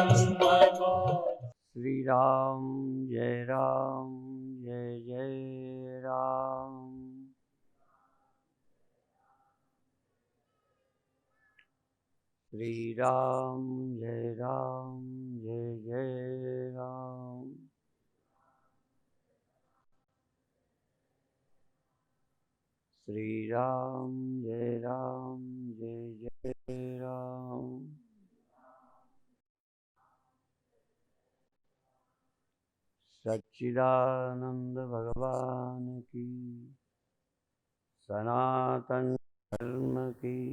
श्री राम जय जय राम। श्री राम जय जय राम। श्री राम जय जय राम। सच्चिदानंद भगवान की, सनातन धर्म की।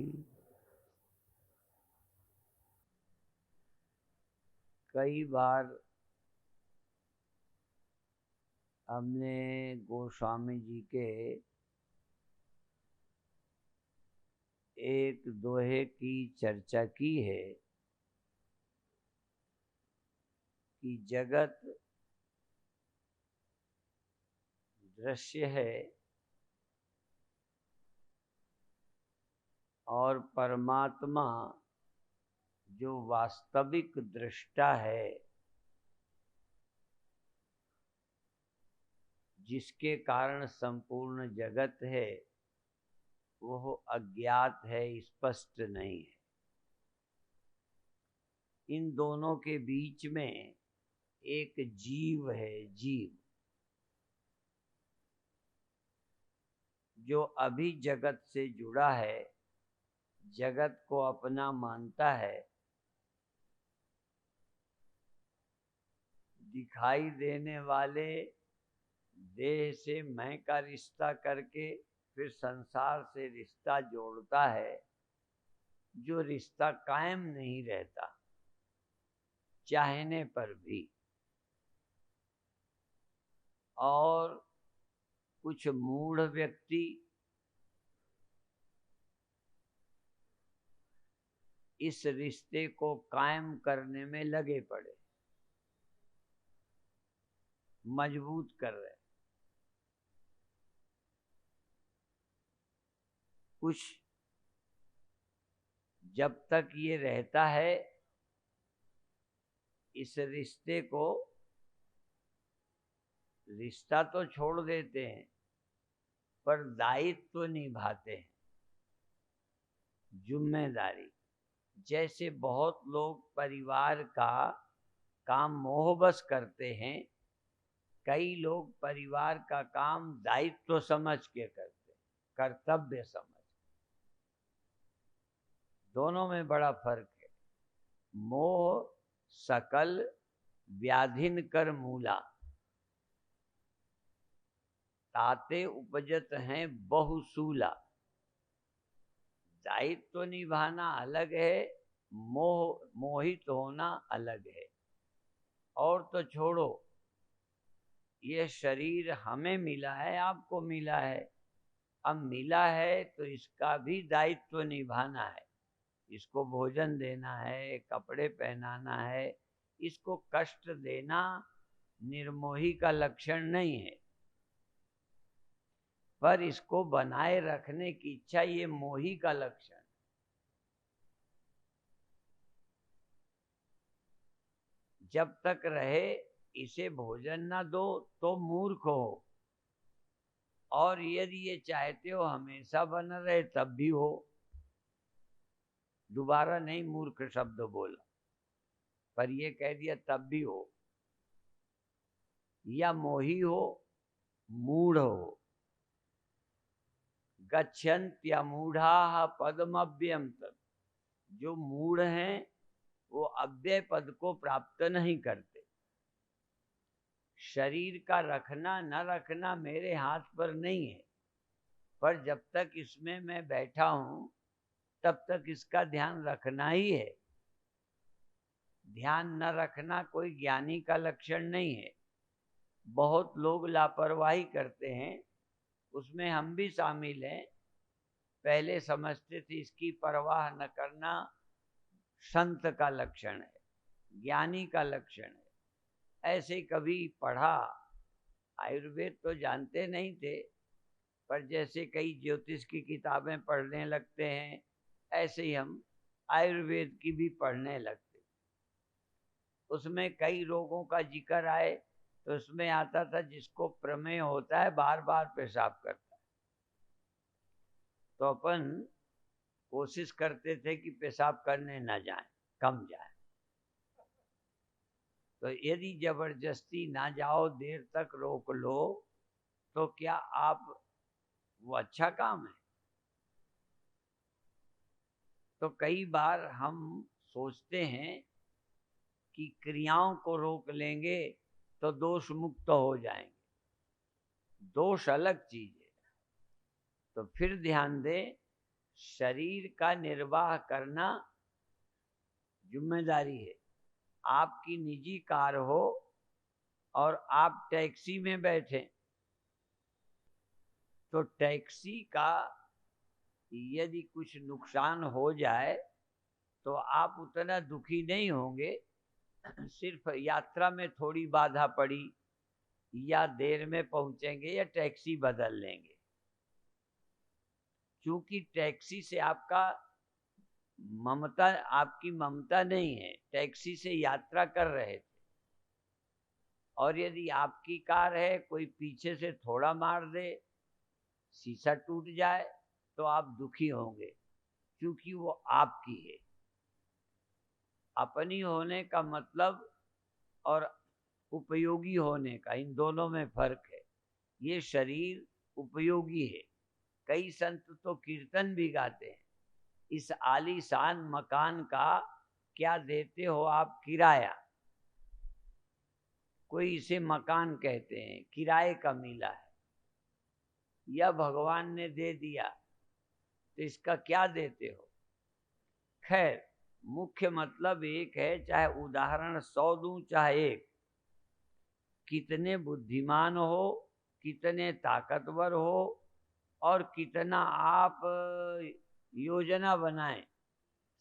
कई बार हमने गोस्वामी जी के एक दोहे की चर्चा की है कि जगत दृश्य है और परमात्मा जो वास्तविक दृष्टा है, जिसके कारण संपूर्ण जगत है, वह अज्ञात है, स्पष्ट नहीं है। इन दोनों के बीच में एक जीव है, जीव जो अभी जगत से जुड़ा है, जगत को अपना मानता है, दिखाई देने वाले देह से मैं का रिश्ता करके फिर संसार से रिश्ता जोड़ता है, जो रिश्ता कायम नहीं रहता चाहने पर भी। और कुछ मूढ़ व्यक्ति इस रिश्ते को कायम करने में लगे पड़े, मजबूत कर रहे। कुछ जब तक ये रहता है, इस रिश्ते को, रिश्ता तो छोड़ देते हैं पर दायित्व तो निभाते हैं, जिम्मेदारी। जैसे बहुत लोग परिवार का काम मोहबस करते हैं, कई लोग परिवार का काम दायित्व समझ के करते हैं, कर्तव्य समझ। दोनों में बड़ा फर्क है। मोह सकल व्याधिन कर मूला, ताते उपजत हैं बहुसूला। दायित्व निभाना अलग है, मोहित होना अलग है। और तो छोड़ो, ये शरीर हमें मिला है, आपको मिला है। अब मिला है तो इसका भी दायित्व निभाना है। इसको भोजन देना है, कपड़े पहनाना है। इसको कष्ट देना निर्मोही का लक्षण नहीं है, पर इसको बनाए रखने की इच्छा ये मोही का लक्षण। जब तक रहे इसे भोजन ना दो तो मूर्ख हो, और यदि ये चाहते हो हमेशा बना रहे तब भी हो। दोबारा नहीं मूर्ख शब्द बोला, पर ये कह दिया तब भी हो। या मोही हो, मूढ़ हो। गच्छन्त्यमूढ़ाः पदमव्ययम् तत्। जो मूढ़ हैं वो अव्यय पद को प्राप्त नहीं करते। शरीर का रखना न रखना मेरे हाथ पर नहीं है, पर जब तक इसमें मैं बैठा हूं तब तक इसका ध्यान रखना ही है। ध्यान न रखना कोई ज्ञानी का लक्षण नहीं है। बहुत लोग लापरवाही करते हैं, उसमें हम भी शामिल हैं। पहले समझते थे इसकी परवाह न करना संत का लक्षण है, ज्ञानी का लक्षण है। ऐसे कभी पढ़ा, आयुर्वेद तो जानते नहीं थे, पर जैसे कई ज्योतिष की किताबें पढ़ने लगते हैं, ऐसे ही हम आयुर्वेद की भी पढ़ने लगते। उसमें कई रोगों का जिक्र आए तो उसमें आता था जिसको प्रमेय होता है बार बार पेशाब करता है, तो अपन कोशिश करते थे कि पेशाब करने न जाए, कम जाए। तो यदि जबरदस्ती ना जाओ, देर तक रोक लो, तो क्या आप वो अच्छा काम है? तो कई बार हम सोचते हैं कि क्रियाओं को रोक लेंगे तो दोष मुक्त हो जाएंगे। दोष अलग चीज है। तो फिर ध्यान दें, शरीर का निर्वाह करना जिम्मेदारी है। आपकी निजी कार हो और आप टैक्सी में बैठे, तो टैक्सी का यदि कुछ नुकसान हो जाए तो आप उतना दुखी नहीं होंगे, सिर्फ यात्रा में थोड़ी बाधा पड़ी या देर में पहुंचेंगे या टैक्सी बदल लेंगे। क्योंकि टैक्सी से आपकी ममता नहीं है, टैक्सी से यात्रा कर रहे थे। और यदि आपकी कार है, कोई पीछे से थोड़ा मार दे, शीशा टूट जाए, तो आप दुखी होंगे, क्योंकि वो आपकी है। अपनी होने का मतलब और उपयोगी होने का, इन दोनों में फर्क है। ये शरीर उपयोगी है। कई संत तो कीर्तन भी गाते हैं, इस आलीशान मकान का क्या देते हो आप किराया। कोई इसे मकान कहते हैं, किराए का मिला है, या भगवान ने दे दिया, तो इसका क्या देते हो। खैर, मुख्य मतलब एक है, चाहे उदाहरण 100 दूं चाहे एक। कितने बुद्धिमान हो, कितने ताकतवर हो और कितना आप योजना बनाएं,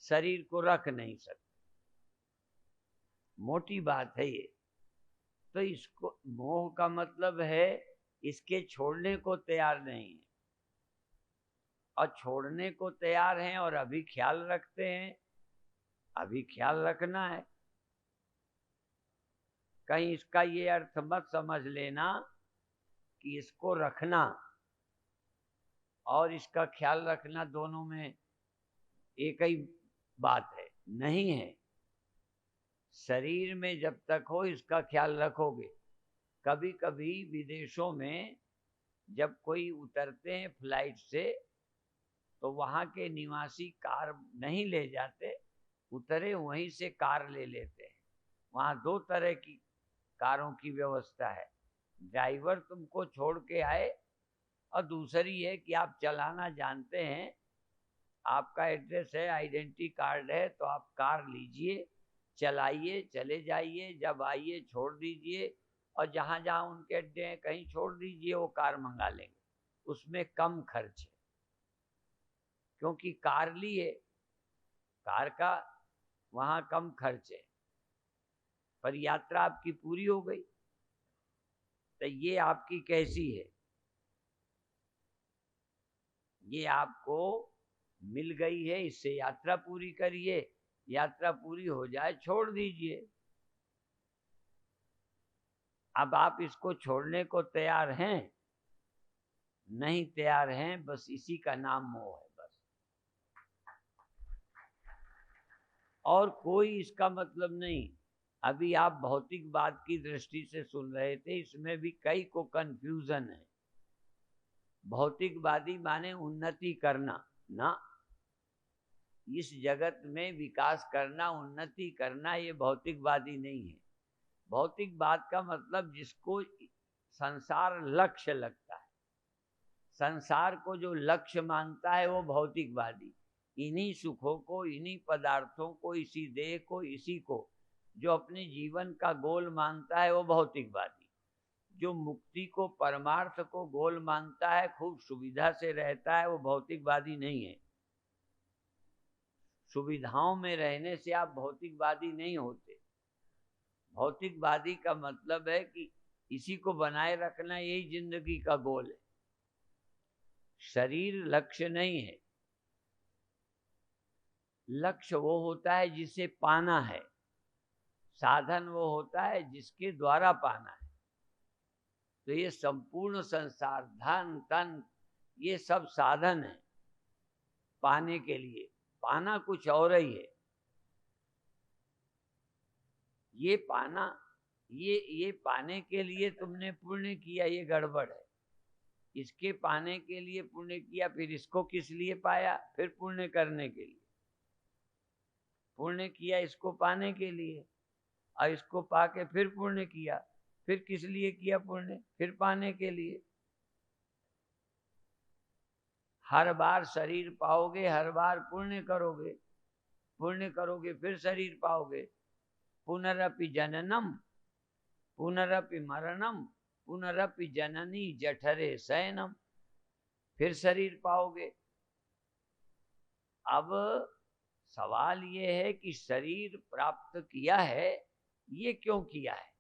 शरीर को रख नहीं सकते। मोटी बात है ये। तो इसको, मोह का मतलब है इसके छोड़ने को तैयार नहीं है, और छोड़ने को तैयार हैं और अभी ख्याल रखते हैं। अभी ख्याल रखना है, कहीं इसका ये अर्थ मत समझ लेना कि इसको रखना और इसका ख्याल रखना दोनों में एक ही बात है, नहीं है। शरीर में जब तक हो इसका ख्याल रखोगे। कभी कभी विदेशों में जब कोई उतरते हैं फ्लाइट से, तो वहाँ के निवासी कार नहीं ले जाते, उतरे वहीं से कार ले लेते हैं। वहाँ 2 तरह की कारों की व्यवस्था है। ड्राइवर तुमको छोड़ के आए, और दूसरी है कि आप चलाना जानते हैं, आपका एड्रेस है, आइडेंटिटी कार्ड है, तो आप कार लीजिए, चलाइए, चले जाइए, जब आइए छोड़ दीजिए, और जहाँ जहाँ उनके अड्डे हैं कहीं छोड़ दीजिए, वो कार मंगा लेंगे। उसमें कम खर्च है, क्योंकि कार लिए, कार का वहाँ कम खर्च है, पर यात्रा आपकी पूरी हो गई। तो ये आपकी कैसी है, ये आपको मिल गई है, इससे यात्रा पूरी करिए, यात्रा पूरी हो जाए छोड़ दीजिए। अब आप इसको छोड़ने को तैयार हैं? नहीं तैयार हैं, बस इसी का नाम मोह है, बस। और कोई इसका मतलब नहीं। अभी आप भौतिकवाद की दृष्टि से सुन रहे थे, इसमें भी कई को कंफ्यूजन है। भौतिकवादी माने उन्नति करना ना, इस जगत में विकास करना, उन्नति करना, ये भौतिकवादी नहीं है। भौतिकवाद का मतलब जिसको संसार लक्ष्य लगता है, संसार को जो लक्ष्य मानता है वो भौतिकवादी। इन्हीं सुखों को, इन्हीं पदार्थों को, इसी देह को, इसी को जो अपने जीवन का गोल मानता है वो भौतिकवादी। जो मुक्ति को, परमार्थ को गोल मानता है, खूब सुविधा से रहता है, वो भौतिकवादी नहीं है। सुविधाओं में रहने से आप भौतिकवादी नहीं होते। भौतिकवादी का मतलब है कि इसी को बनाए रखना, यही जिंदगी का गोल है। शरीर लक्ष्य नहीं है। लक्ष्य वो होता है जिसे पाना है। साधन वो होता है जिसके द्वारा पाना है। तो ये संपूर्ण संसार, धन तन, ये सब साधन है पाने के लिए। पाना कुछ और ही है। ये पाना, ये पाने के लिए तुमने पुण्य किया, ये गड़बड़ है। इसके पाने के लिए पुण्य किया, फिर इसको किस लिए पाया? फिर पुण्य करने के लिए। पुण्य किया इसको पाने के लिए, और इसको पाके फिर पुण्य किया। फिर किस लिए किया पुण्य? फिर पाने के लिए। हर बार शरीर पाओगे, हर बार पुण्य करोगे, पुण्य करोगे फिर शरीर पाओगे। पुनरपि जननम पुनरपि मरणम पुनरपि जननी जठरे शयनम। फिर शरीर पाओगे। अब सवाल ये है कि शरीर प्राप्त किया है, ये क्यों किया है?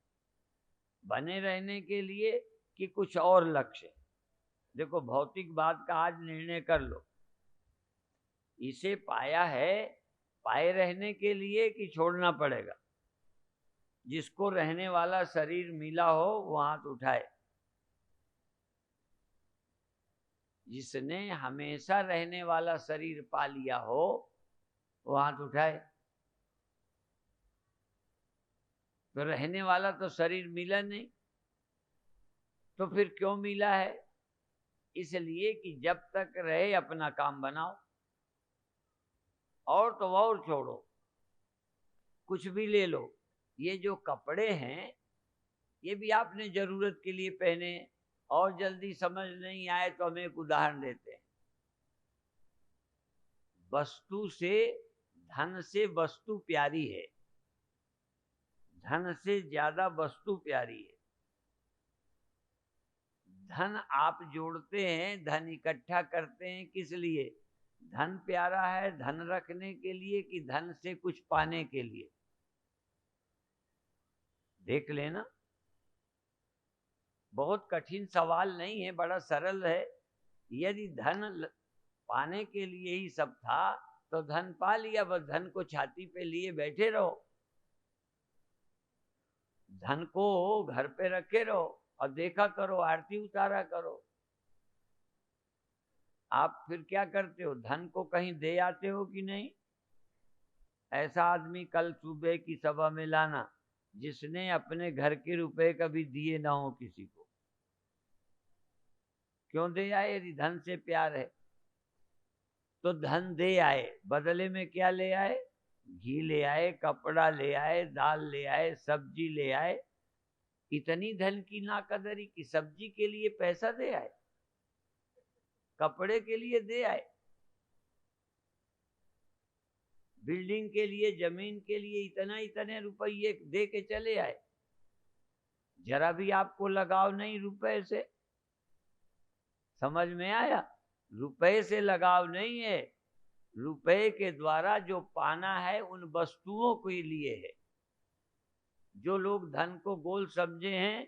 बने रहने के लिए कि कुछ और लक्ष्य है? देखो, भौतिक बात का आज निर्णय कर लो। इसे पाया है पाए रहने के लिए कि छोड़ना पड़ेगा? जिसको रहने वाला शरीर मिला हो वो हाथ उठाए। जिसने हमेशा रहने वाला शरीर पा लिया हो वो हाथ उठाए। तो रहने वाला तो शरीर मिला नहीं, तो फिर क्यों मिला है? इसलिए कि जब तक रहे अपना काम बनाओ, और तो और छोड़ो, कुछ भी ले लो। ये जो कपड़े हैं ये भी आपने जरूरत के लिए पहने, और जल्दी समझ नहीं आए तो हम एक उदाहरण देते हैं। वस्तु से, धन से वस्तु प्यारी है, धन से ज्यादा वस्तु प्यारी है। धन आप जोड़ते हैं, धन इकट्ठा करते हैं, किस लिए? धन प्यारा है धन रखने के लिए कि धन से कुछ पाने के लिए? देख लेना। बहुत कठिन सवाल नहीं है, बड़ा सरल है। यदि धन पाने के लिए ही सब था तो धन पा लिया, बस धन को छाती पे लिए बैठे रहो, धन को घर पे रखे रहो और देखा करो, आरती उतारा करो। आप फिर क्या करते हो? धन को कहीं दे आते हो कि नहीं? ऐसा आदमी कल सुबह की सभा में लाना जिसने अपने घर के रुपए कभी दिए ना हो किसी को। क्यों दे आए? यदि धन से प्यार है तो धन दे आए, बदले में क्या ले आए? घी ले आए, कपड़ा ले आए, दाल ले आए, सब्जी ले आए। इतनी धन की नाकदरी कि सब्जी के लिए पैसा दे आए, कपड़े के लिए दे आए, बिल्डिंग के लिए, जमीन के लिए इतने रुपये दे के चले आए। जरा भी आपको लगाव नहीं रुपए से। समझ में आया? रुपए से लगाव नहीं है, रुपए के द्वारा जो पाना है उन वस्तुओं के लिए है। जो लोग धन को गोल समझे हैं,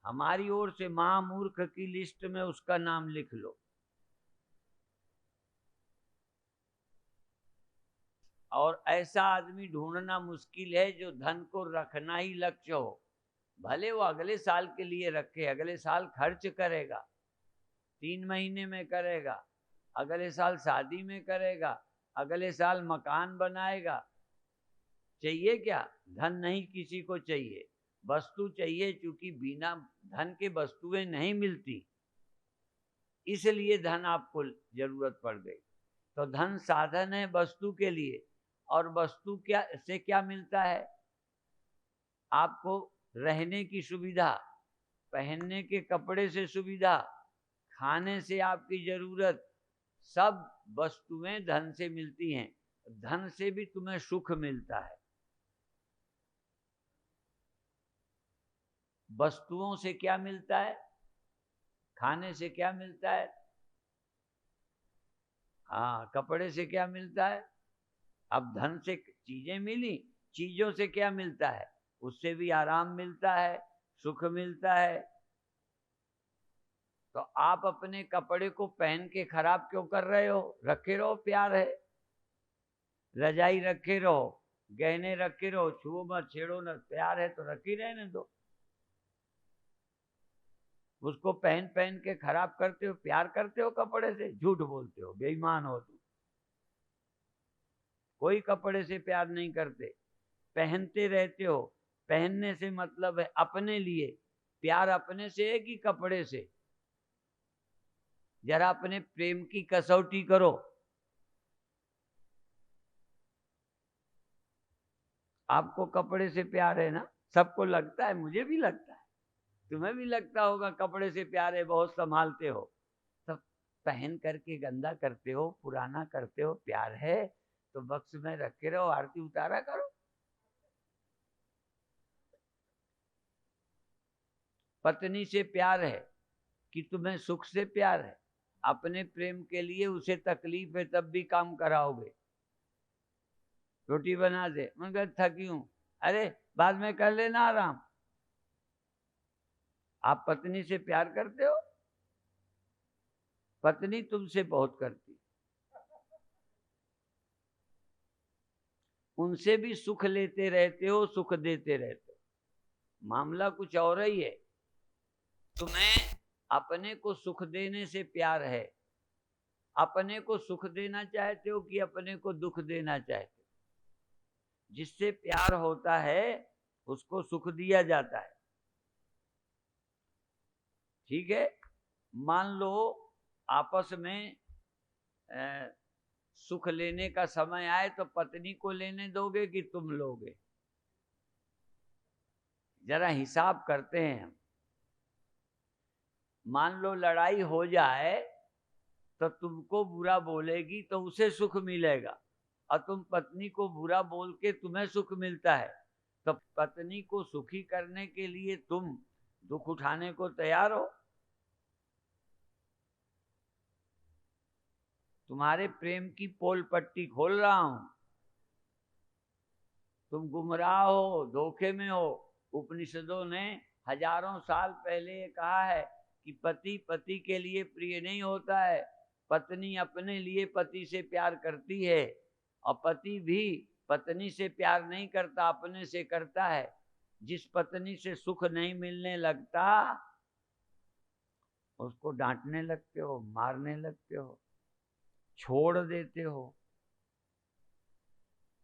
हमारी ओर से महामूर्ख की लिस्ट में उसका नाम लिख लो। और ऐसा आदमी ढूंढना मुश्किल है जो धन को रखना ही लक्ष्य हो। भले वो अगले साल के लिए रखे, अगले साल खर्च करेगा, 3 महीने में करेगा, अगले साल शादी में करेगा, अगले साल मकान बनाएगा। चाहिए क्या? धन नहीं किसी को चाहिए, वस्तु चाहिए। क्योंकि बिना धन के वस्तुएं नहीं मिलती, इसलिए धन आपको जरूरत पड़ गई। तो धन साधन है वस्तु के लिए। और वस्तु क्या मिलता है? आपको रहने की सुविधा, पहनने के कपड़े से सुविधा, खाने से आपकी जरूरत, सब वस्तुएं धन से मिलती हैं। धन से भी तुम्हें सुख मिलता है। वस्तुओं से क्या मिलता है? खाने से क्या मिलता है? हाँ, कपड़े से क्या मिलता है? अब धन से चीजें मिली, चीजों से क्या मिलता है? उससे भी आराम मिलता है, सुख मिलता है। तो आप अपने कपड़े को पहन के खराब क्यों कर रहे हो? रखे रहो, प्यार है, रजाई रखे रहो, गहने रखे रहो, छुओ मत, छेड़ो न, प्यार है तो रखी रहने दो। उसको पहन पहन के खराब करते हो, प्यार करते हो कपड़े से? झूठ बोलते हो, बेईमान हो तुम। कोई कपड़े से प्यार नहीं करते, पहनते रहते हो। पहनने से मतलब है अपने लिए। प्यार अपने से है कि कपड़े से? जरा अपने प्रेम की कसौटी करो। आपको कपड़े से प्यार है ना? सबको लगता है, मुझे भी लगता है, तुम्हें भी लगता होगा कपड़े से प्यार है, बहुत संभालते हो। सब पहन करके गंदा करते हो, पुराना करते हो। प्यार है तो बक्स में रखे रहो, आरती उतारा करो। पत्नी से प्यार है कि तुम्हें सुख से प्यार है? अपने प्रेम के लिए उसे तकलीफ है तब भी काम कराओगे। रोटी बना दे, मैं कहा थकी हूं, अरे बाद में कर लेना आराम। आप पत्नी से प्यार करते हो? पत्नी तुमसे बहुत करती, उनसे भी सुख लेते रहते हो, सुख देते रहते हो। मामला कुछ और ही है। तुम्हें अपने को सुख देने से प्यार है। अपने को सुख देना चाहते हो कि अपने को दुख देना चाहते हो? जिससे प्यार होता है उसको सुख दिया जाता है। ठीक है, मान लो आपस में सुख लेने का समय आए तो पत्नी को लेने दोगे कि तुम लोगे? जरा हिसाब करते हैं हम। मान लो लड़ाई हो जाए तो तुमको बुरा बोलेगी तो उसे सुख मिलेगा, और तुम पत्नी को बुरा बोल के तुम्हें सुख मिलता है। तो पत्नी को सुखी करने के लिए तुम दुख उठाने को तैयार हो? तुम्हारे प्रेम की पोल पट्टी खोल रहा हूं, तुम गुमराह हो, धोखे में हो। उपनिषदों ने हजारों साल पहले ये कहा है कि पति पति के लिए प्रिय नहीं होता है, पत्नी अपने लिए पति से प्यार करती है, और पति भी पत्नी से प्यार नहीं करता, अपने से करता है। जिस पत्नी से सुख नहीं मिलने लगता उसको डांटने लगते हो, मारने लगते हो, छोड़ देते हो।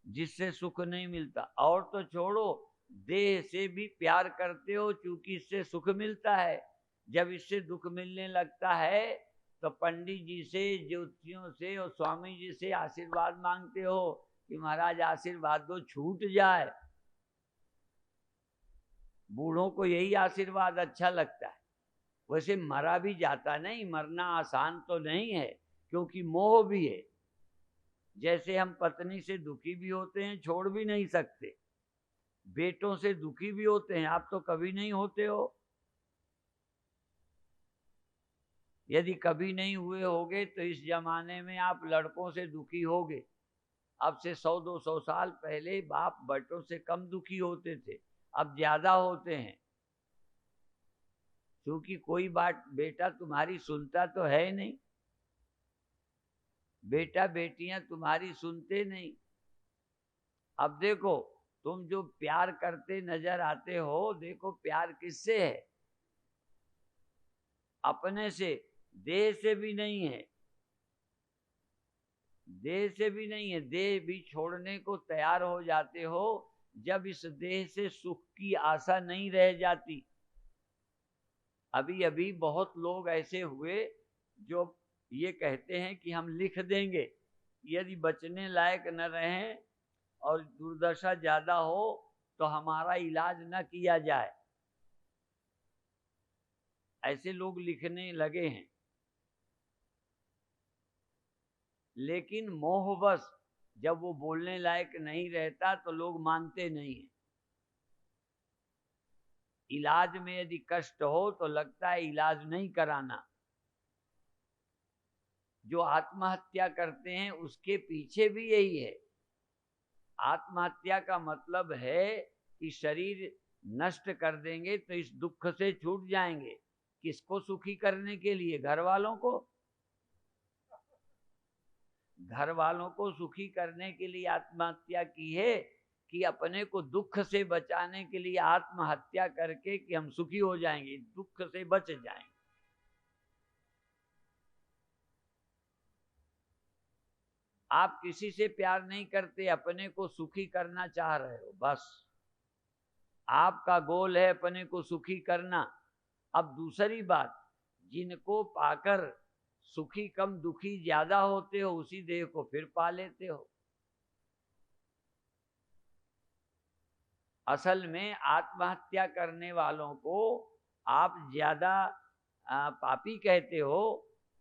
जिससे सुख नहीं मिलता, और तो छोड़ो, देह से भी प्यार करते हो क्योंकि इससे सुख मिलता है। जब इससे दुख मिलने लगता है तो पंडित जी से, ज्योतिषियों से और स्वामी जी से आशीर्वाद मांगते हो कि महाराज आशीर्वाद दो, छूट जाए। बूढ़ों को यही आशीर्वाद अच्छा लगता है। वैसे मरा भी जाता नहीं, मरना आसान तो नहीं है, क्योंकि मोह भी है। जैसे हम पत्नी से दुखी भी होते हैं, छोड़ भी नहीं सकते। बेटों से दुखी भी होते हैं, आप तो कभी नहीं होते हो। यदि कभी नहीं हुए होगे तो इस जमाने में आप लड़कों से दुखी होगे। अब से 100-200 साल पहले बाप बेटों से कम दुखी होते थे, अब ज्यादा होते हैं। क्योंकि कोई बात बेटा तुम्हारी सुनता तो है नहीं, बेटा बेटियां तुम्हारी सुनते नहीं। अब देखो, तुम जो प्यार करते नजर आते हो, देखो प्यार किससे है? अपने से, देह से भी नहीं है। देह से भी नहीं है, देह भी छोड़ने को तैयार हो जाते हो जब इस देह से सुख की आशा नहीं रह जाती। अभी अभी बहुत लोग ऐसे हुए जो ये कहते हैं कि हम लिख देंगे, यदि बचने लायक न रहें और दुर्दशा ज्यादा हो तो हमारा इलाज न किया जाए। ऐसे लोग लिखने लगे हैं। लेकिन मोहवश जब वो बोलने लायक नहीं रहता तो लोग मानते नहीं हैं। इलाज में यदि कष्ट हो तो लगता है इलाज नहीं कराना। जो आत्महत्या करते हैं उसके पीछे भी यही है। आत्महत्या का मतलब है कि शरीर नष्ट कर देंगे तो इस दुख से छूट जाएंगे। किसको सुखी करने के लिए? घर वालों को। घर वालों को सुखी करने के लिए आत्महत्या की है कि अपने को दुख से बचाने के लिए आत्महत्या करके कि हम सुखी हो जाएंगे, दुख से बच जाएंगे। आप किसी से प्यार नहीं करते, अपने को सुखी करना चाह रहे हो, बस आपका गोल है अपने को सुखी करना। अब दूसरी बात, जिनको पाकर सुखी कम दुखी ज्यादा होते हो, उसी देह को फिर पा लेते हो। असल में आत्महत्या करने वालों को आप ज्यादा पापी कहते हो।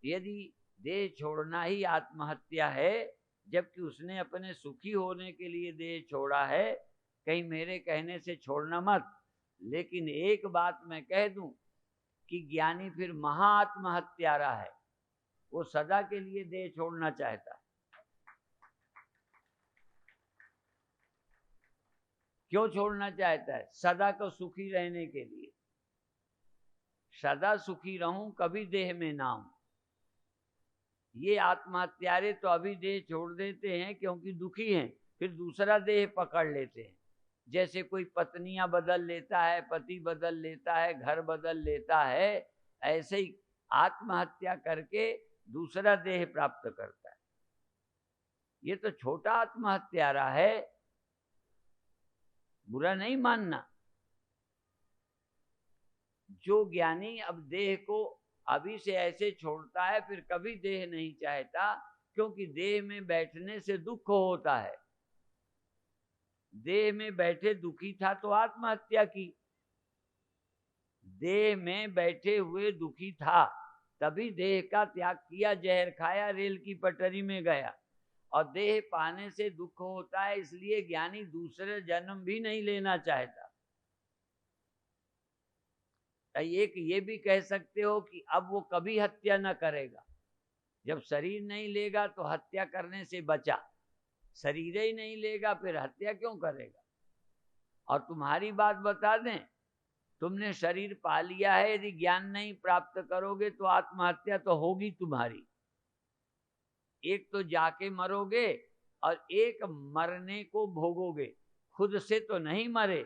यदि देह छोड़ना ही आत्महत्या है, जबकि उसने अपने सुखी होने के लिए देह छोड़ा है, कहीं मेरे कहने से छोड़ना मत। लेकिन एक बात मैं कह दूं कि ज्ञानी फिर महा आत्महत्यारा है, वो सदा के लिए देह छोड़ना चाहता है। क्यों छोड़ना चाहता है? सदा को सुखी रहने के लिए। सदा सुखी रहूं, कभी देह में ना हूं। ये आत्महत्यारे तो अभी देह छोड़ देते हैं क्योंकि दुखी हैं, फिर दूसरा देह पकड़ लेते हैं। जैसे कोई पत्नियां बदल लेता है, पति बदल लेता है, घर बदल लेता है, ऐसे ही आत्महत्या करके दूसरा देह प्राप्त करता है। ये तो छोटा आत्महत्यारा है, बुरा नहीं मानना। जो ज्ञानी अब देह को अभी से ऐसे छोड़ता है, फिर कभी देह नहीं चाहता, क्योंकि देह में बैठने से दुख होता है। देह में बैठे दुखी था तो आत्महत्या की, देह में बैठे हुए दुखी था तभी देह का त्याग किया, जहर खाया, रेल की पटरी में गया। और देह पाने से दुख होता है, इसलिए ज्ञानी दूसरे जन्म भी नहीं लेना चाहता। एक ये भी कह सकते हो कि अब वो कभी हत्या न करेगा। जब शरीर नहीं लेगा तो हत्या करने से बचा, शरीर ही नहीं लेगा फिर हत्या क्यों करेगा? और तुम्हारी बात बता दें, तुमने शरीर पा लिया है, यदि ज्ञान नहीं प्राप्त करोगे तो आत्महत्या तो होगी तुम्हारी। एक तो जाके मरोगे और एक मरने को भोगोगे। खुद से तो नहीं मरे,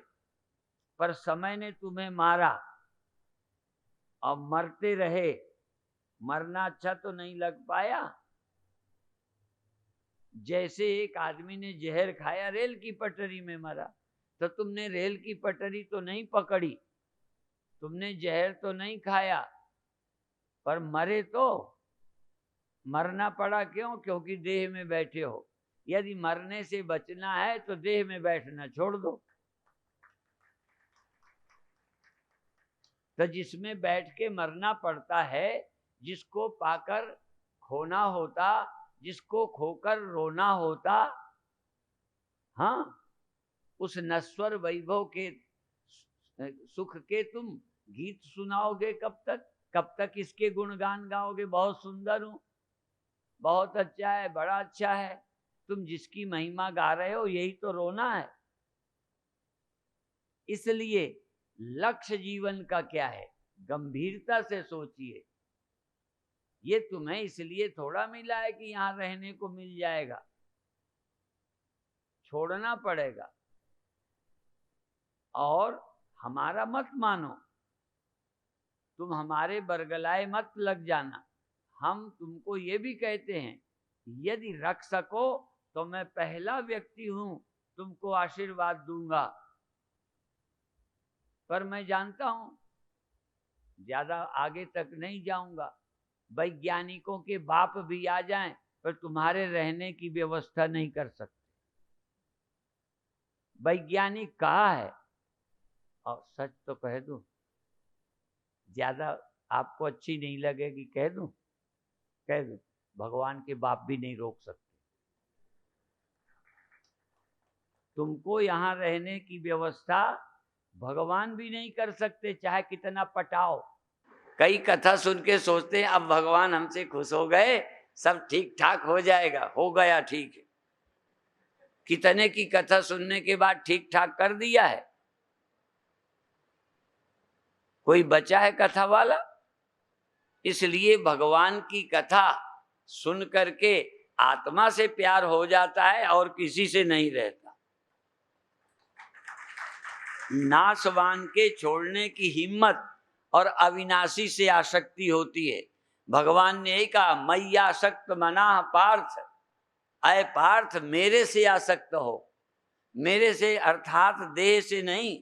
पर समय ने तुम्हें मारा और मरते रहे। मरना अच्छा तो नहीं लग पाया। जैसे एक आदमी ने जहर खाया, रेल की पटरी में मरा, तो तुमने रेल की पटरी तो नहीं पकड़ी, तुमने जहर तो नहीं खाया, पर मरे तो। मरना पड़ा क्यों? क्योंकि देह में बैठे हो। यदि मरने से बचना है तो देह में बैठना छोड़ दो। तो जिसमें बैठ के मरना पड़ता है, जिसको पाकर खोना होता, जिसको खोकर रोना होता, हाँ, उस नश्वर वैभव के सुख के तुम गीत सुनाओगे कब तक? कब तक इसके गुणगान गाओगे? बहुत सुंदर हूं, बहुत अच्छा है, बड़ा अच्छा है। तुम जिसकी महिमा गा रहे हो, यही तो रोना है। इसलिए लक्ष्य जीवन का क्या है, गंभीरता से सोचिए। ये तुम्हें इसलिए थोड़ा मिला है कि यहां रहने को मिल जाएगा, छोड़ना पड़ेगा। और हमारा मत मानो, तुम हमारे बरगलाए मत लग जाना। हम तुमको ये भी कहते हैं, यदि रख सको तो मैं पहला व्यक्ति हूं तुमको आशीर्वाद दूंगा, पर मैं जानता हूं ज्यादा आगे तक नहीं जाऊंगा। वैज्ञानिकों के बाप भी आ जाएं, पर तुम्हारे रहने की व्यवस्था नहीं कर सकते। वैज्ञानिक कहा है, और सच तो कह दूं, ज्यादा आपको अच्छी नहीं लगेगी, कह दूं, भगवान के बाप भी नहीं रोक सकते। तुमको यहां रहने की व्यवस्था भगवान भी नहीं कर सकते, चाहे कितना पटाओ। कई कथा सुन के सोचते हैं अब भगवान हमसे खुश हो गए, सब ठीक ठाक हो जाएगा। हो गया, ठीक है। कितने की कथा सुनने के बाद ठीक ठाक कर दिया है? कोई बचा है कथा वाला? इसलिए भगवान की कथा सुन करके आत्मा से प्यार हो जाता है और किसी से नहीं रहता। नाशवान के छोड़ने की हिम्मत और अविनाशी से आसक्ति होती है। भगवान ने यही कहा, मय्या आसक्त मनाः पार्थ, अय पार्थ मेरे से आसक्त हो। मेरे से अर्थात देह से नहीं,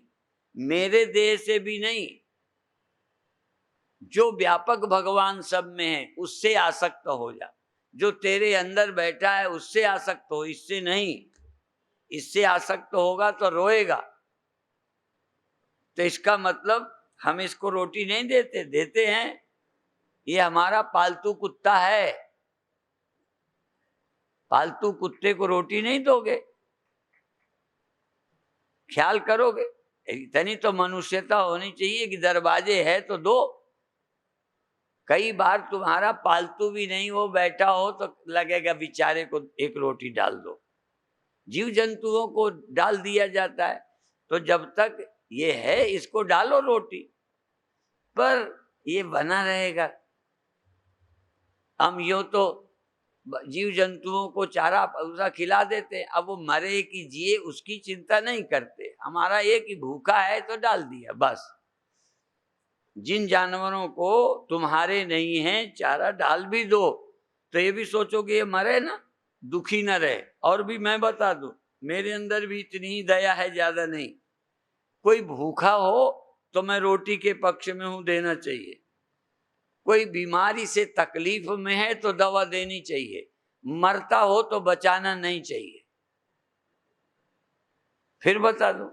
मेरे देह से भी नहीं, जो व्यापक भगवान सब में है उससे आसक्त हो जा। जो तेरे अंदर बैठा है उससे आसक्त हो, इससे नहीं। इससे आसक्त होगा तो रोएगा। तो इसका मतलब हम इसको रोटी नहीं देते, देते हैं। ये हमारा पालतू कुत्ता है। पालतू कुत्ते को रोटी नहीं दोगे, ख्याल करोगे? इतनी तो मनुष्यता होनी चाहिए कि दरवाजे है तो दो। कई बार तुम्हारा पालतू भी नहीं हो, बैठा हो तो लगेगा बेचारे को एक रोटी डाल दो। जीव जंतुओं को डाल दिया जाता है, तो जब तक ये है इसको डालो रोटी, पर ये बना रहेगा। हम यो तो जीव जंतुओं को चारा भूसा खिला देते हैं, अब वो मरे कि जिए उसकी चिंता नहीं करते। हमारा ये कि भूखा है तो डाल दिया बस। जिन जानवरों को तुम्हारे नहीं है चारा डाल भी दो तो ये भी सोचोगे ये मरे ना, दुखी ना रहे। और भी मैं बता दूं, मेरे अंदर भी इतनी ही दया है, ज्यादा नहीं। कोई भूखा हो तो मैं रोटी के पक्ष में हूं, देना चाहिए। कोई बीमारी से तकलीफ में है तो दवा देनी चाहिए। मरता हो तो बचाना नहीं चाहिए। फिर बता दूं,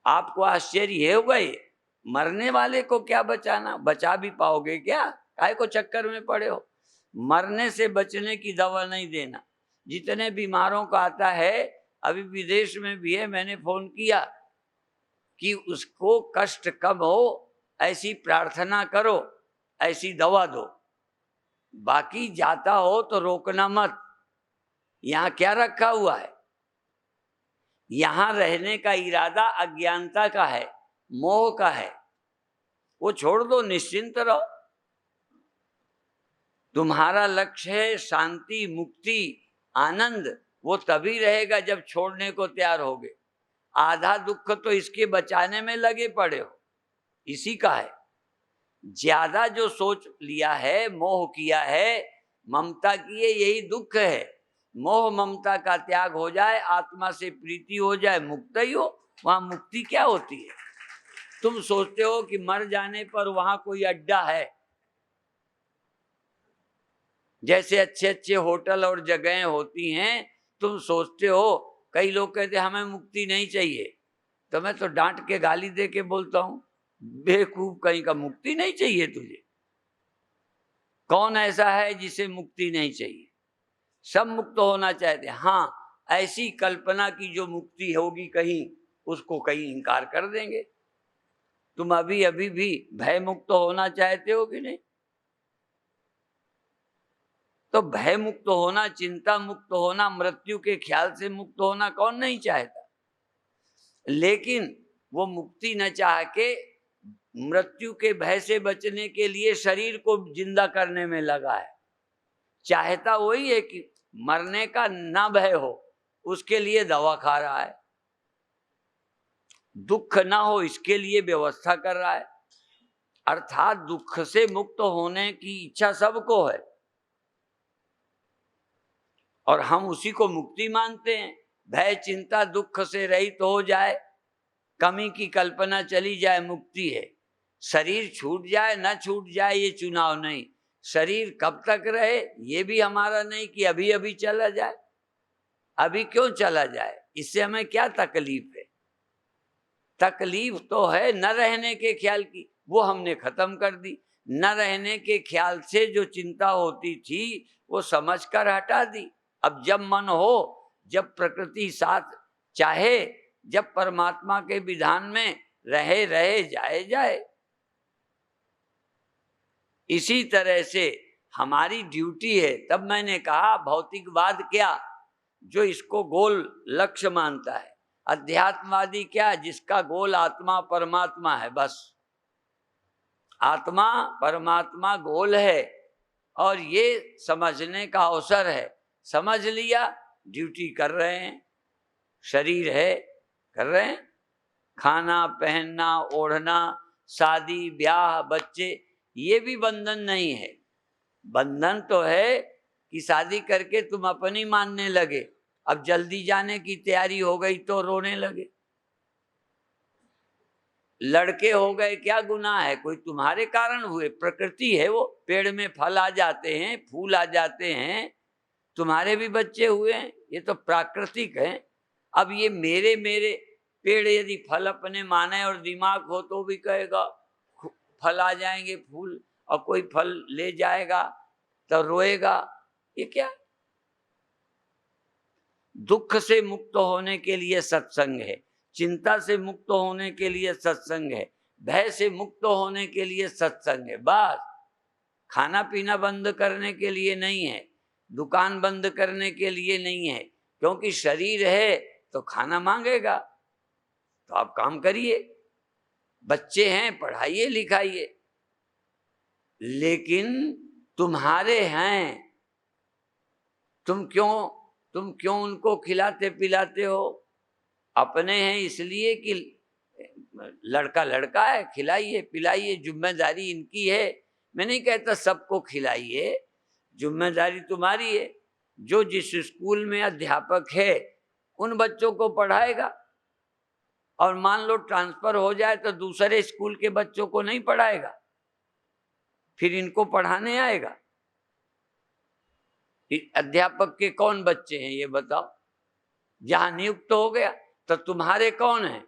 आपको आश्चर्य होगा, ये मरने वाले को क्या बचाना, बचा भी पाओगे क्या? काहे को चक्कर में पड़े हो? मरने से बचने की दवा नहीं देना। जितने बीमारों का आता है, अभी विदेश में भी है, मैंने फोन किया कि उसको कष्ट कम हो ऐसी प्रार्थना करो, ऐसी दवा दो। बाकी जाता हो तो रोकना मत। यहाँ क्या रखा हुआ है? यहाँ रहने का इरादा अज्ञानता का है, मोह का है। वो छोड़ दो, निश्चिंत रहो। तुम्हारा लक्ष्य है शांति, मुक्ति, आनंद। वो तभी रहेगा जब छोड़ने को तैयार होगे। आधा दुख तो इसके बचाने में लगे पड़े हो, इसी का है। ज्यादा जो सोच लिया है, मोह किया है, ममता की है, यही दुख है। मोह ममता का त्याग हो जाए, आत्मा से प्रीति हो जाए, मुक्त ही हो। वहां मुक्ति क्या होती है? तुम सोचते हो कि मर जाने पर वहां कोई अड्डा है। जैसे अच्छे अच्छे होटल और जगहें होती हैं, तुम सोचते हो, कई लोग कहते हैं हमें मुक्ति नहीं चाहिए, तो मैं तो डांट के गाली दे के बोलता हूं, बेवकूफ कहीं का, मुक्ति नहीं चाहिए तुझे? कौन ऐसा है जिसे मुक्ति नहीं चाहिए? सब मुक्त होना चाहते हैं। हाँ, ऐसी कल्पना की जो मुक्ति होगी कहीं, उसको कहीं इनकार कर देंगे। तुम अभी अभी भी भय मुक्त होना चाहते हो कि नहीं? तो भय मुक्त होना, चिंता मुक्त होना, मृत्यु के ख्याल से मुक्त होना कौन नहीं चाहता? लेकिन वो मुक्ति न चाह के मृत्यु के भय से बचने के लिए शरीर को जिंदा करने में लगा है। चाहता वही है कि मरने का ना भय हो, उसके लिए दवा खा रहा है। दुख ना हो इसके लिए व्यवस्था कर रहा है। अर्थात दुख से मुक्त होने की इच्छा सबको है और हम उसी को मुक्ति मानते हैं। भय चिंता दुख से रहित हो जाए, कमी की कल्पना चली जाए, मुक्ति है। शरीर छूट जाए ना छूट जाए ये चुनाव नहीं। शरीर कब तक रहे ये भी हमारा नहीं कि अभी अभी चला जाए। अभी क्यों चला जाए? इससे हमें क्या तकलीफ है? तकलीफ तो है न रहने के ख्याल की, वो हमने खत्म कर दी। न रहने के ख्याल से जो चिंता होती थी वो समझ कर हटा दी। अब जब मन हो, जब प्रकृति साथ चाहे, जब परमात्मा के विधान में रहे रहे, जाए जाए। इसी तरह से हमारी ड्यूटी है। तब मैंने कहा भौतिकवाद क्या, जो इसको गोल लक्ष्य मानता है। अध्यात्मवादी क्या, जिसका गोल आत्मा परमात्मा है। बस आत्मा परमात्मा गोल है और ये समझने का अवसर है। समझ लिया, ड्यूटी कर रहे हैं। शरीर है, कर रहे हैं। खाना, पहनना, ओढ़ना, शादी, ब्याह, बच्चे, ये भी बंधन नहीं है। बंधन तो है कि शादी करके तुम अपनी मानने लगे, अब जल्दी जाने की तैयारी हो गई तो रोने लगे। लड़के हो गए, क्या गुनाह है? कोई तुम्हारे कारण हुए? प्रकृति है वो, पेड़ में फल आ जाते हैं, फूल आ जाते हैं, तुम्हारे भी बच्चे हुए हैं, ये तो प्राकृतिक है। अब ये मेरे मेरे पेड़ यदि फल अपने माने और दिमाग हो तो भी कहेगा फल आ जाएंगे, फूल, और कोई फल ले जाएगा तो रोएगा, ये क्या? दुख से मुक्त होने के लिए सत्संग है, चिंता से मुक्त होने के लिए सत्संग है, भय से मुक्त होने के लिए सत्संग है। बस खाना पीना बंद करने के लिए नहीं है, दुकान बंद करने के लिए नहीं है, क्योंकि शरीर है तो खाना मांगेगा, तो आप काम करिए, बच्चे हैं पढ़ाइए लिखाइए, लेकिन तुम्हारे हैं, तुम क्यों उनको खिलाते पिलाते हो? अपने हैं इसलिए कि लड़का लड़का है, खिलाइए पिलाइए, जिम्मेदारी इनकी है। मैं नहीं कहता सबको खिलाइए, जिम्मेदारी तुम्हारी है। जो जिस स्कूल में अध्यापक है उन बच्चों को पढ़ाएगा, और मान लो ट्रांसफर हो जाए तो दूसरे स्कूल के बच्चों को नहीं पढ़ाएगा, फिर इनको पढ़ाने आएगा? अध्यापक के कौन बच्चे हैं ये बताओ? जहां नियुक्त हो गया तो तुम्हारे कौन है?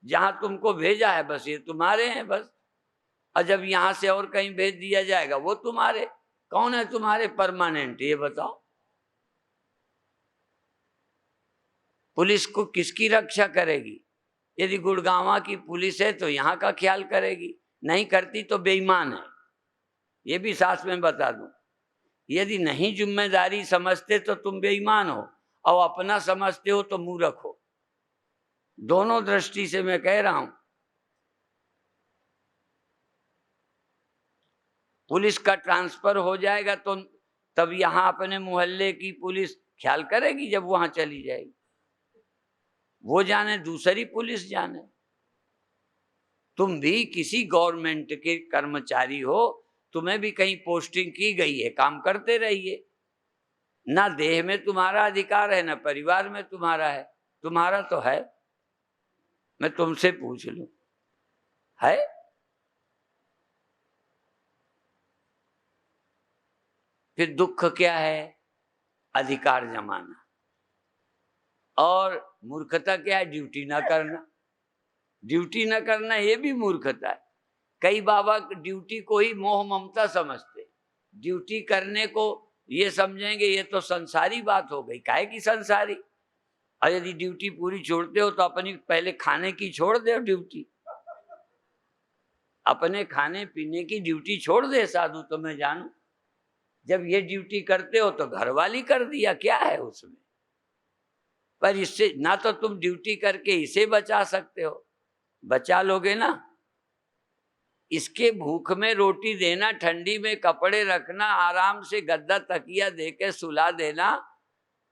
जहां तुमको भेजा है बस ये तुम्हारे हैं बस, और जब यहां से और कहीं भेज दिया जाएगा वो तुम्हारे। कौन है तुम्हारे परमानेंट ये बताओ? पुलिस को किसकी रक्षा करेगी? यदि गुड़गांव की पुलिस है तो यहाँ का ख्याल करेगी, नहीं करती तो बेईमान है, ये भी साथ में बता दूं। यदि नहीं जिम्मेदारी समझते तो तुम बेईमान हो, और अपना समझते हो तो मूर्ख हो। दोनों दृष्टि से मैं कह रहा हूं। पुलिस का ट्रांसफर हो जाएगा तो तब यहां अपने मोहल्ले की पुलिस ख्याल करेगी, जब वहां चली जाएगी। वो जाने दूसरी पुलिस जाने। तुम भी किसी गवर्नमेंट के कर्मचारी हो, तुम्हें भी कहीं पोस्टिंग की गई है, काम करते रहिए। ना देह में तुम्हारा अधिकार है, ना परिवार में तुम्हारा है। तुम्हारा तो है, मैं तुमसे पूछ लूं, है? फिर दुख क्या है? अधिकार जमाना। और मूर्खता क्या है? ड्यूटी ना करना। ड्यूटी ना करना ये भी मूर्खता है। कई बाबा ड्यूटी को ही मोह ममता समझते, ड्यूटी करने को ये समझेंगे ये तो संसारी बात हो गई। काहे की संसारी? और यदि ड्यूटी पूरी छोड़ते हो तो अपनी पहले खाने की छोड़ दो ड्यूटी, अपने खाने पीने की ड्यूटी छोड़ दे साधु, तो मैं जानू। जब ये ड्यूटी करते हो तो घरवाली कर दिया, क्या है उसमें? पर इससे ना तो तुम ड्यूटी करके इसे बचा सकते हो, बचा लोगे ना? इसके भूख में रोटी देना, ठंडी में कपड़े रखना, आराम से गद्दा तकिया देके सुला देना,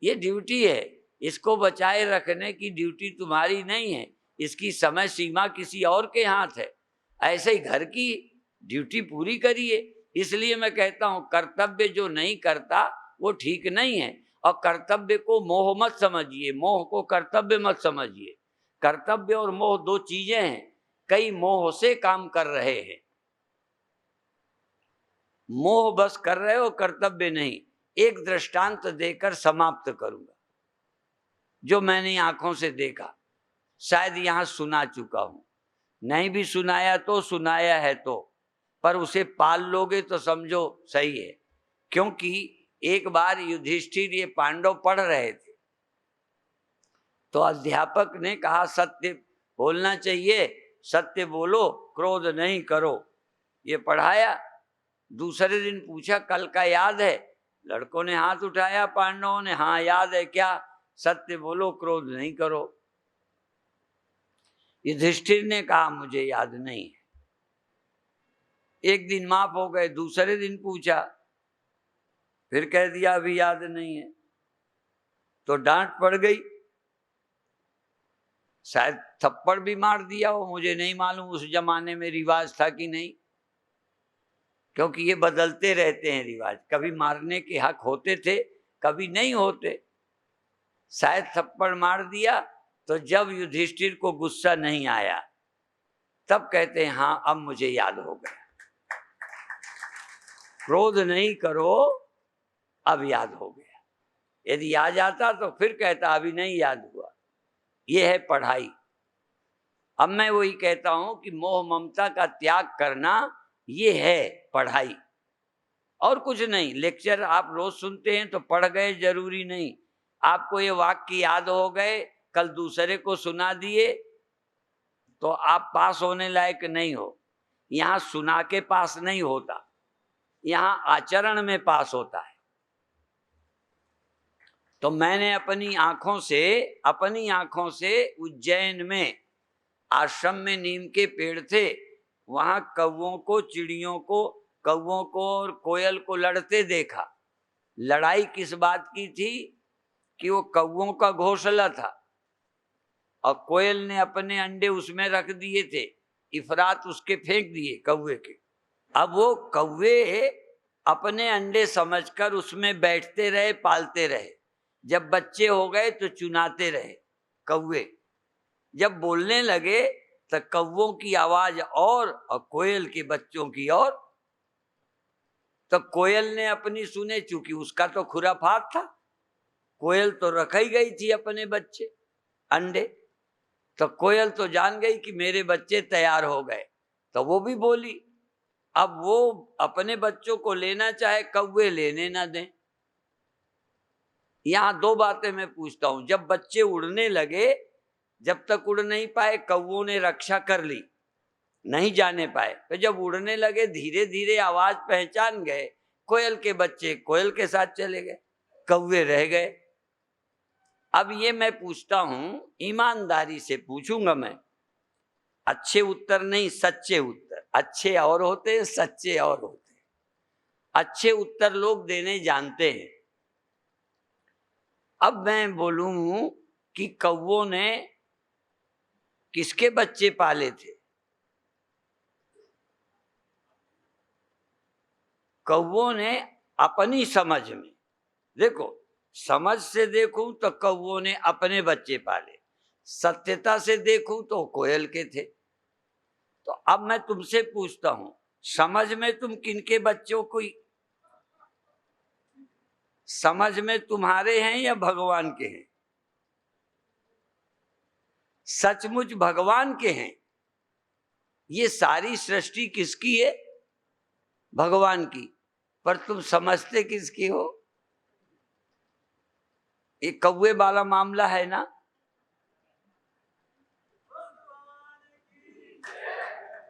ये ड्यूटी है। इसको बचाए रखने की ड्यूटी तुम्हारी नहीं है, इसकी समय सीमा किसी और के हाथ है। ऐसे ही घर की ड्यूटी पूरी करिए। इसलिए मैं कहता हूं कर्तव्य जो नहीं करता वो ठीक नहीं है। और कर्तव्य को मोह मत समझिए, मोह को कर्तव्य मत समझिए। कर्तव्य और मोह दो चीजें हैं, कई मोह से काम कर रहे हैं। मोह बस कर रहे हो, कर्तव्य नहीं। एक दृष्टांत देकर समाप्त करूंगा, जो मैंने आंखों से देखा, शायद यहां सुना चुका हूं, नहीं भी सुनाया तो सुनाया है तो, पर उसे पाल लोगे तो समझो सही है। क्योंकि एक बार युधिष्ठिर ये पांडव पढ़ रहे थे, तो अध्यापक ने कहा सत्य बोलना चाहिए, सत्य बोलो, क्रोध नहीं करो। ये पढ़ाया। दूसरे दिन पूछा कल का याद है? लड़कों ने हाथ उठाया, पांडवों ने हाँ याद है। क्या? सत्य बोलो, क्रोध नहीं करो। युधिष्ठिर ने कहा मुझे याद नहीं है। एक दिन माफ हो गए, दूसरे दिन पूछा, फिर कह दिया अभी याद नहीं है, तो डांट पड़ गई। शायद थप्पड़ भी मार दिया हो, मुझे नहीं मालूम उस जमाने में रिवाज था कि नहीं, क्योंकि ये बदलते रहते हैं रिवाज, कभी मारने के हक होते थे, कभी नहीं होते। शायद थप्पड़ मार दिया, तो जब युधिष्ठिर को गुस्सा नहीं आया तब कहते हैं हाँ अब मुझे याद हो गया, क्रोध नहीं करो, अब याद हो गया। यदि आ जाता तो फिर कहता अभी नहीं याद हुआ। ये है पढ़ाई। अब मैं वही कहता हूं कि मोह ममता का त्याग करना ये है पढ़ाई, और कुछ नहीं। लेक्चर आप रोज सुनते हैं तो पढ़ गए जरूरी नहीं। आपको ये वाक्य याद हो गए, कल दूसरे को सुना दिए तो आप पास होने लायक नहीं हो। यहाँ सुना के पास नहीं होता, यहाँ आचरण में पास होता है। तो मैंने अपनी आंखों से उज्जैन में आश्रम में नीम के पेड़ थे, वहां कौवों को, चिड़ियों को, कौवों को और कोयल को लड़ते देखा। लड़ाई किस बात की थी कि वो कौवों का घोंसला था और कोयल ने अपने अंडे उसमें रख दिए थे, इफरात उसके फेंक दिए कौवे के। अब वो कौवे अपने अंडे समझकर उसमें बैठते रहे, पालते रहे। जब बच्चे हो गए तो चुनाते रहे कौवे। जब बोलने लगे तो कौवों की आवाज और कोयल के बच्चों की और। तो कोयल ने अपनी सुने, चूंकि उसका तो खुराफात था, कोयल तो रख ही गई थी अपने बच्चे अंडे, तो कोयल तो जान गई कि मेरे बच्चे तैयार हो गए, तो वो भी बोली। अब वो अपने बच्चों को लेना चाहे, कौवे लेने ना दें। यहां दो बातें मैं पूछता हूं। जब बच्चे उड़ने लगे, जब तक उड़ नहीं पाए कौवों ने रक्षा कर ली, नहीं जाने पाए। तो जब उड़ने लगे धीरे धीरे आवाज पहचान गए, कोयल के बच्चे कोयल के साथ चले गए, कौवे रह गए। अब ये मैं पूछता हूं, ईमानदारी से पूछूंगा मैं, अच्छे उत्तर नहीं, सच्चे उत्तर। अच्छे और होते हैं, सच्चे और होते हैं। अच्छे उत्तर लोग देने जानते हैं। अब मैं बोलूं कि कौवों ने किसके बच्चे पाले थे? कौवों ने अपनी समझ में, देखो समझ से देखूं तो कौवों ने अपने बच्चे पाले, सत्यता से देखूं तो कोयल के थे। तो अब मैं तुमसे पूछता हूं, समझ में तुम किनके बच्चों को, समझ में तुम्हारे हैं या भगवान के हैं? सचमुच भगवान के हैं। ये सारी सृष्टि किसकी है? भगवान की। पर तुम समझते किसकी हो? ये कौवे वाला मामला है ना।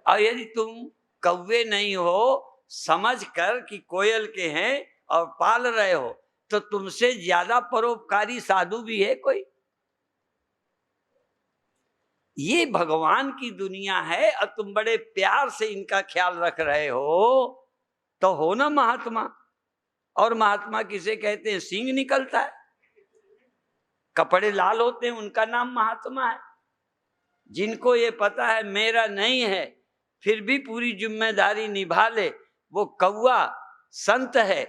और यदि तुम कौवे नहीं हो, समझ कर कि कोयल के हैं और पाल रहे हो, तो तुमसे ज्यादा परोपकारी साधु भी है कोई? ये भगवान की दुनिया है और तुम बड़े प्यार से इनका ख्याल रख रहे हो, तो हो ना महात्मा। और महात्मा किसे कहते हैं? सींग निकलता है, कपड़े लाल होते हैं, उनका नाम महात्मा है। जिनको ये पता है मेरा नहीं है, फिर भी पूरी जिम्मेदारी निभा ले, वो कौवा संत है।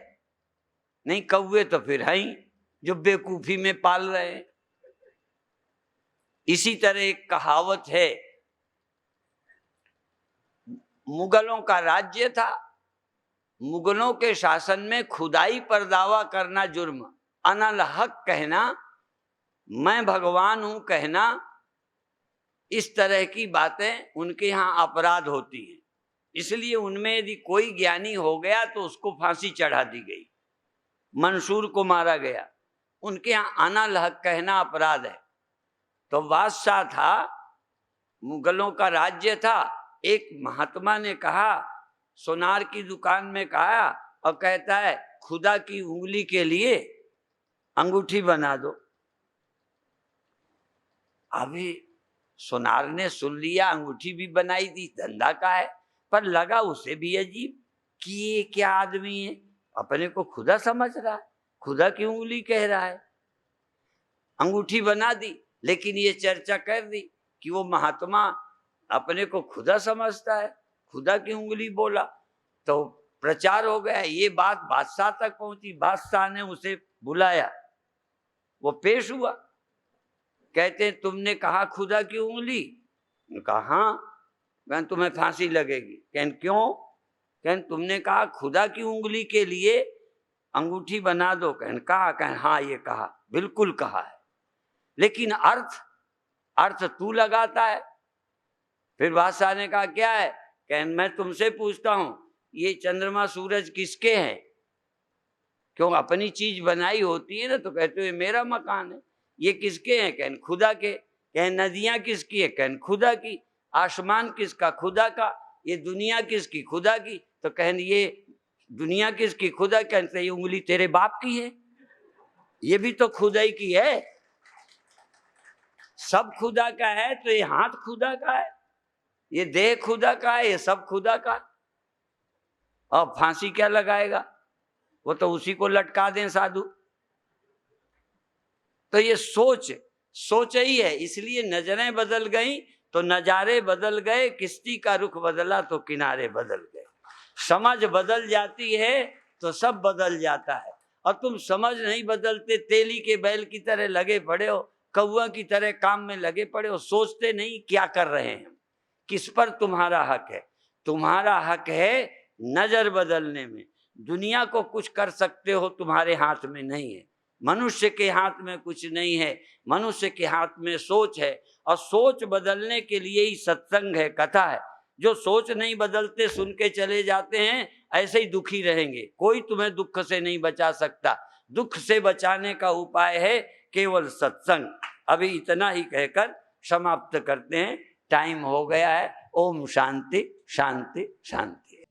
नहीं कौवे तो फिर है ही जो बेवकूफी में पाल रहे हैं। इसी तरह एक कहावत है, मुगलों का राज्य था, मुगलों के शासन में खुदाई पर दावा करना जुर्म, अनल हक कहना, मैं भगवान हूं कहना, इस तरह की बातें उनके यहाँ अपराध होती हैं। इसलिए उनमें यदि कोई ज्ञानी हो गया तो उसको फांसी चढ़ा दी गई, मंसूर को मारा गया। उनके यहाँ अनल हक कहना अपराध है। तो बादशाह था, मुगलों का राज्य था। एक महात्मा ने कहा, सोनार की दुकान में कहा, और कहता है खुदा की उंगली के लिए अंगूठी बना दो। अभी सोनार ने सुन लिया, अंगूठी भी बनाई दी, धंधा का है। पर लगा उसे भी अजीब कि ये क्या आदमी है, अपने को खुदा समझ रहा है, खुदा की उंगली कह रहा है। अंगूठी बना दी, लेकिन ये चर्चा कर दी कि वो महात्मा अपने को खुदा समझता है, खुदा की उंगली बोला तो प्रचार हो गया। ये बात बादशाह तक पहुंची, बादशाह ने उसे बुलाया, वो पेश हुआ। कहते तुमने कहा खुदा की उंगली? कहा हाँ। कहन तुम्हें फांसी लगेगी। कहन क्यों? कहन तुमने कहा खुदा की उंगली के लिए अंगूठी बना दो। कहन हाँ ये कहा, बिल्कुल कहा है, लेकिन अर्थ तू लगाता है। फिर बादशाह ने कहा क्या है? कहन मैं तुमसे पूछता हूं, ये चंद्रमा सूरज किसके हैं? क्यों अपनी चीज बनाई होती है ना तो कहते हो ये मेरा मकान है। ये किसके हैं? कहन खुदा के। कहन नदियां किसकी है? कहन खुदा की। आसमान किसका? खुदा का। ये दुनिया किसकी? खुदा की। तो कहन ये दुनिया किसकी? खुदा। कहते ये उंगली तेरे बाप की है, ये भी तो खुदा ही की है। सब खुदा का है तो ये हाथ खुदा का है, ये देह खुदा का है, ये सब खुदा का। अब फांसी क्या लगाएगा? वो तो उसी को लटका दें साधु। तो ये सोच ही है, इसलिए नजरें बदल गई तो नजारे बदल गए, किश्ती का रुख बदला तो किनारे बदल गए। समझ बदल जाती है तो सब बदल जाता है। और तुम समझ नहीं बदलते, तेली के बैल की तरह लगे पड़े हो, कौआ की तरह काम में लगे पड़े हो, सोचते नहीं क्या कर रहे हैं, किस पर तुम्हारा हक है। तुम्हारा हक है नजर बदलने में। दुनिया को कुछ कर सकते हो, तुम्हारे हाथ में नहीं है। मनुष्य के हाथ में कुछ नहीं है, मनुष्य के हाथ में सोच है। और सोच बदलने के लिए ही सत्संग है, कथा है। जो सोच नहीं बदलते, सुन के चले जाते हैं, ऐसे ही दुखी रहेंगे। कोई तुम्हें दुख से नहीं बचा सकता। दुख से बचाने का उपाय है केवल सत्संग। अभी इतना ही कहकर समाप्त करते हैं, टाइम हो गया है। ओम शांति शांति शांति।